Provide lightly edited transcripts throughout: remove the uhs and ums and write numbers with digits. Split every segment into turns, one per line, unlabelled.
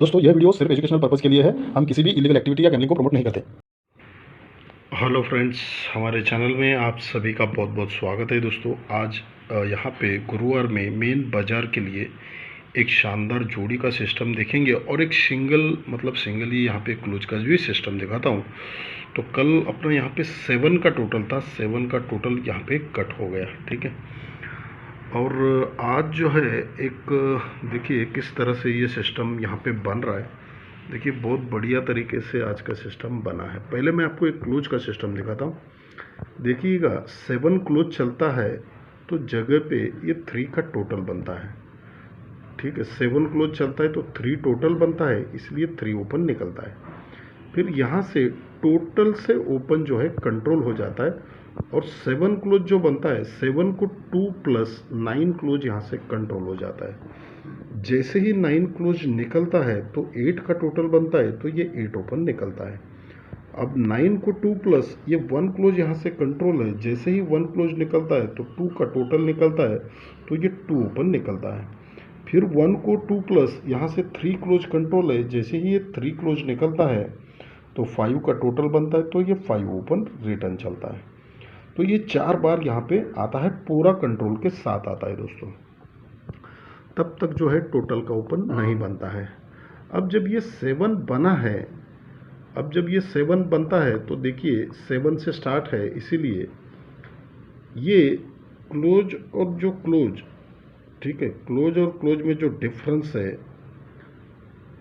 दोस्तों यह वीडियो सिर्फ एजुकेशनल पर्पज़ के लिए है। हम किसी भी इलीगल एक्टिविटी या गैम्बलिंग को प्रमोट नहीं करते।
हेलो फ्रेंड्स, हमारे चैनल में आप सभी का बहुत बहुत स्वागत है। दोस्तों आज यहाँ पे गुरुवार में मेन बाज़ार के लिए एक शानदार जोड़ी का सिस्टम देखेंगे और एक सिंगल ही यहाँ पे क्लोज का भी सिस्टम दिखाता हूँ। तो कल अपना यहाँ पे 7 का टोटल था, 7 का टोटल यहाँ पे कट हो गया, ठीक है। और आज जो है एक देखिए किस तरह से ये सिस्टम यहाँ पे बन रहा है। देखिए बहुत बढ़िया तरीके से आज का सिस्टम बना है। पहले मैं आपको एक क्लोज का सिस्टम दिखाता हूँ। देखिएगा 7 क्लोज चलता है तो जगह पे ये 3 का टोटल बनता है, ठीक है। 7 क्लोज चलता है तो 3 टोटल बनता है, इसलिए 3 ओपन निकलता है। फिर यहाँ से टोटल से ओपन जो है कंट्रोल हो जाता है और 7 क्लोज जो बनता है 7 को 2 प्लस 9 क्लोज यहाँ से कंट्रोल हो जाता है। जैसे ही 9 क्लोज निकलता है तो 8 का टोटल बनता है तो ये 8 ओपन निकलता है। अब 9 को 2 प्लस ये 1 क्लोज यहाँ से कंट्रोल है, जैसे ही 1 क्लोज निकलता है तो 2 का टोटल निकलता है तो ये 2 ओपन निकलता है। फिर 1 को 2 प्लस यहाँ से 3 क्लोज कंट्रोल है, जैसे ही ये 3 क्लोज निकलता है तो 5 का टोटल बनता है तो ये 5 ओपन रिटर्न चलता है। तो ये 4 बार यहाँ पे आता है, पूरा कंट्रोल के साथ आता है दोस्तों। तब तक जो है टोटल का ओपन नहीं बनता है। अब जब ये 7 बना है, अब जब ये 7 बनता है तो देखिए 7 से स्टार्ट है, इसीलिए ये क्लोज और जो क्लोज, ठीक है, क्लोज और क्लोज में जो डिफरेंस है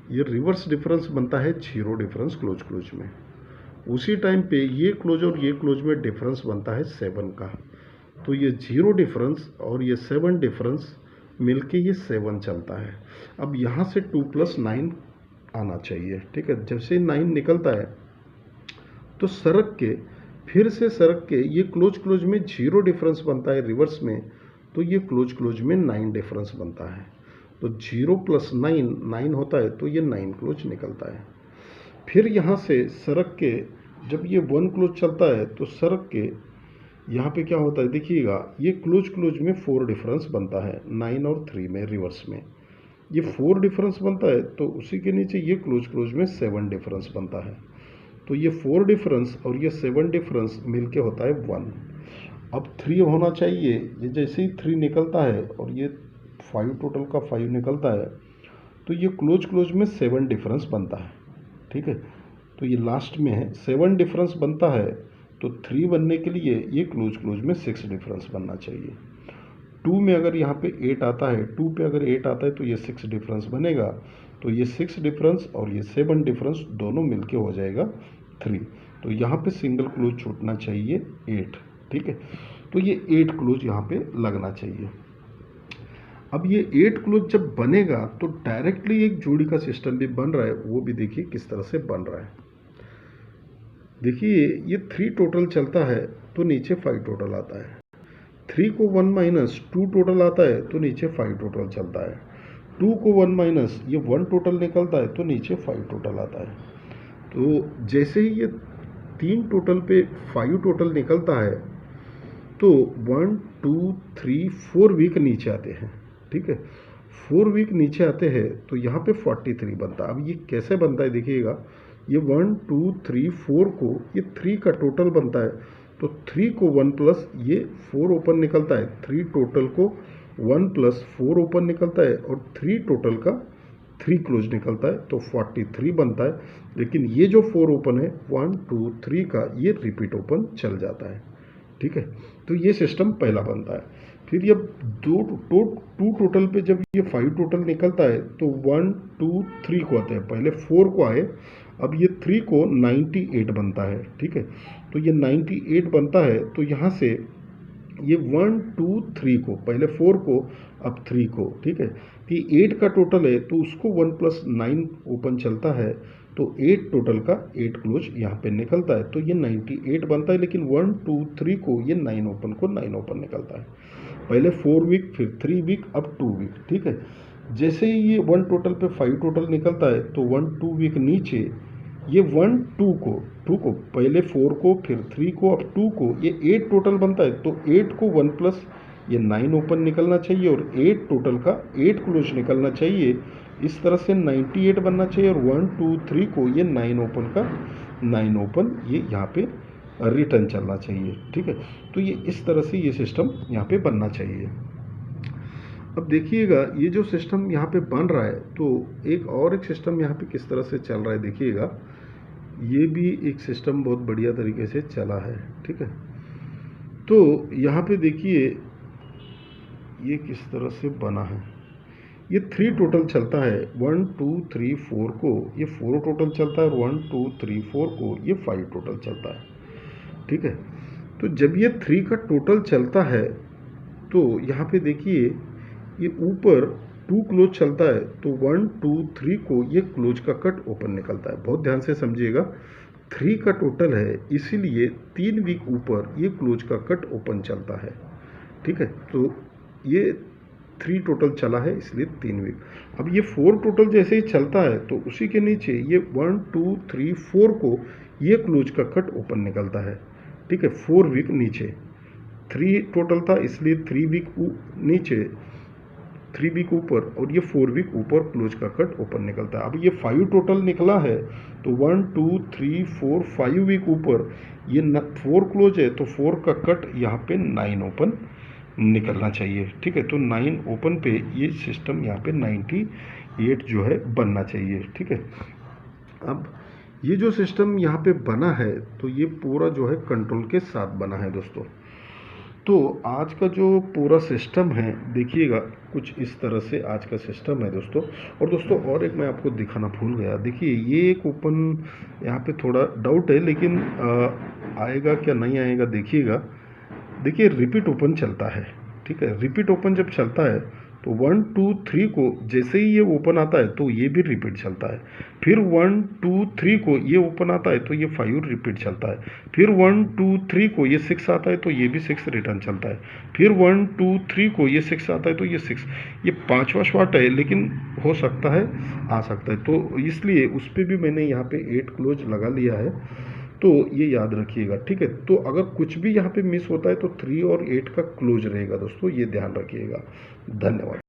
ये रिवर्स डिफरेंस बनता है, 0 डिफरेंस क्लोज क्लोज में। उसी टाइम पे ये क्लोज और ये क्लोज में डिफरेंस बनता है 7 का, तो ये 0 डिफरेंस और ये 7 डिफरेंस मिलके ये 7 चलता है। अब यहाँ से 2 प्लस 9 आना चाहिए, ठीक है। जैसे 9 निकलता है तो सरक के फिर से सरक के ये क्लोज क्लोज में 0 डिफरेंस बनता है रिवर्स में, तो ये क्लोज क्लोज में 9 डिफरेंस बनता है। तो 0 प्लस 9 9 होता है तो ये 9 क्लोज निकलता है। फिर यहाँ से सरक के जब ये 1 क्लोज चलता है तो सरक के यहाँ पे क्या होता है देखिएगा, ये क्लोज क्लोज में 4 डिफरेंस बनता है, 9 और 3 में रिवर्स में ये 4 डिफरेंस बनता है, तो उसी के नीचे ये क्लोज क्लोज में 7 डिफरेंस बनता है। तो ये 4 डिफरेंस और ये 7 डिफरेंस मिलके होता है 1। अब 3 होना चाहिए, ये जैसे ही 3 निकलता है और ये 5 टोटल का 5 निकलता है तो ये क्लोज क्लोज में 7 डिफरेंस बनता है, ठीक है। तो ये लास्ट में है 7 डिफरेंस बनता है, तो 3 बनने के लिए ये क्लोज क्लोज में 6 डिफरेंस बनना चाहिए। 2 में अगर यहाँ पे 8 आता है, 2 पे अगर 8 आता है तो ये 6 डिफरेंस बनेगा, तो ये 6 डिफरेंस और ये 7 डिफरेंस दोनों मिलके हो जाएगा 3। तो यहाँ पे सिंगल क्लोज छूटना चाहिए 8, ठीक है। तो ये 8 क्लोज यहाँ पे लगना चाहिए। अब ये 8 क्लोज जब बनेगा तो डायरेक्टली एक जोड़ी का सिस्टम भी बन रहा है, वो भी देखिए किस तरह से बन रहा है। देखिए ये 3 टोटल चलता है तो नीचे 5 टोटल आता है, 3 को 1 माइनस 2 टोटल आता है तो नीचे 5 टोटल चलता है, 2 को 1 माइनस ये 1 टोटल निकलता है तो नीचे 5 टोटल आता है। तो जैसे ही ये 3 टोटल पे 5 टोटल निकलता है तो 1 2 3 4 वीक नीचे आते हैं, ठीक है। 4 वीक नीचे आते हैं तो यहाँ पे 43 बनता है। अब ये कैसे बनता है देखिएगा, ये 1 2 3 4 को ये 3 का टोटल बनता है, तो 3 को 1 प्लस ये 4 ओपन निकलता है, 3 टोटल को 1 प्लस 4 ओपन निकलता है और 3 टोटल का 3 क्लोज निकलता है, तो 43 बनता है। लेकिन ये जो 4 ओपन है 1 2 3 का ये रिपीट ओपन चल जाता है, ठीक है। तो ये सिस्टम पहला बनता है। फिर ये 2 टोटल पे जब ये 5 टोटल निकलता है तो 1 2 3 को आते हैं, पहले 4 को आए, अब ये 3 को 98 बनता है, ठीक है। तो ये 98 बनता है तो यहाँ से ये 1 2 3 को, पहले 4 को अब 3 को, ठीक है। कि 8 का टोटल है तो उसको 1 प्लस 9 ओपन चलता है, तो 8 टोटल का 8 क्लोज यहाँ पे निकलता है, तो ये 98 बनता है। लेकिन 1 2 3 को ये 9 ओपन को 9 ओपन निकलता है, पहले 4 वीक फिर 3 वीक अब 2 वीक, ठीक है। जैसे ही ये 1 टोटल पे 5 टोटल निकलता है तो 1 2 वीक नीचे ये 1 2 को पहले 4 को फिर 3 को अब 2 को, ये 8 टोटल बनता है, तो 8 को 1 प्लस ये 9 ओपन निकलना चाहिए और 8 टोटल का 8 क्लोज निकलना चाहिए। इस तरह से 98 बनना चाहिए और 1 2 3 को ये 9 ओपन का 9 ओपन ये यहाँ पे रिटर्न चलना चाहिए। ठीक है, तो ये इस तरह से ये सिस्टम यहाँ पे बनना चाहिए। अब देखिएगा ये जो सिस्टम यहाँ पे बन रहा है, तो एक सिस्टम यहाँ पे किस तरह से चल रहा है देखिएगा। ये भी एक सिस्टम बहुत बढ़िया तरीके से चला है। ठीक है, तो यहाँ पे देखिए ये किस तरह से बना है। ये 3 टोटल चलता है, 1 2 3 4 को ये 4 टोटल चलता है और 1 2 3 4 को ये 5 टोटल चलता है। ठीक है, तो जब ये 3 का टोटल चलता है तो यहाँ पे देखिए ये ऊपर 2 क्लोज चलता है, तो 1 2 3 को ये क्लोज का कट ओपन निकलता है। बहुत ध्यान से समझिएगा, 3 का टोटल है इसीलिए 3 वीक ऊपर ये क्लोज का कट ओपन चलता है। ठीक है, तो ये 3 टोटल चला है इसलिए 3 वीक। अब ये 4 टोटल जैसे ही चलता है तो उसी के नीचे ये 1 2 3 4 को ये क्लोज का कट ओपन निकलता है। ठीक है, 4 वीक नीचे, 3 टोटल था इसलिए 3 वीक नीचे, 3 वीक ऊपर और ये 4 वीक ऊपर क्लोज का कट ओपन निकलता है। अब ये 5 टोटल निकला है तो 1 2 3 4 5 वीक ऊपर ये 4 क्लोज है तो 4 का कट यहाँ पे 9 ओपन निकलना चाहिए। ठीक है, तो 9 ओपन पे ये सिस्टम यहाँ पे 98 जो है बनना चाहिए। ठीक है, अब ये जो सिस्टम यहाँ पे बना है तो ये पूरा जो है कंट्रोल के साथ बना है दोस्तों। तो आज का जो पूरा सिस्टम है देखिएगा कुछ इस तरह से आज का सिस्टम है दोस्तों। और दोस्तों और एक मैं आपको दिखाना भूल गया, देखिए ये एक ओपन यहाँ पे थोड़ा डाउट है लेकिन आएगा क्या नहीं आएगा देखिएगा। देखिए रिपीट ओपन चलता है। ठीक है, रिपीट ओपन जब चलता है तो 1 2 3 को जैसे ही ये ओपन आता है तो ये भी रिपीट चलता है, फिर 1 2 3 को ये ओपन आता है तो ये 5 रिपीट चलता है, फिर 1 2 3 को ये 6 आता है तो ये भी 6 रिटर्न चलता है, फिर 1 2 3 को ये 6 आता है तो ये 6, ये 5वां शॉट है लेकिन हो सकता है आ सकता है, तो इसलिए उस पर भी मैंने यहाँ पे 8 क्लोज लगा लिया है। तो ये याद रखिएगा। ठीक है, तो अगर कुछ भी यहाँ पे मिस होता है तो 3 और 8 का क्लोज रहेगा दोस्तों, ये ध्यान रखिएगा। धन्यवाद।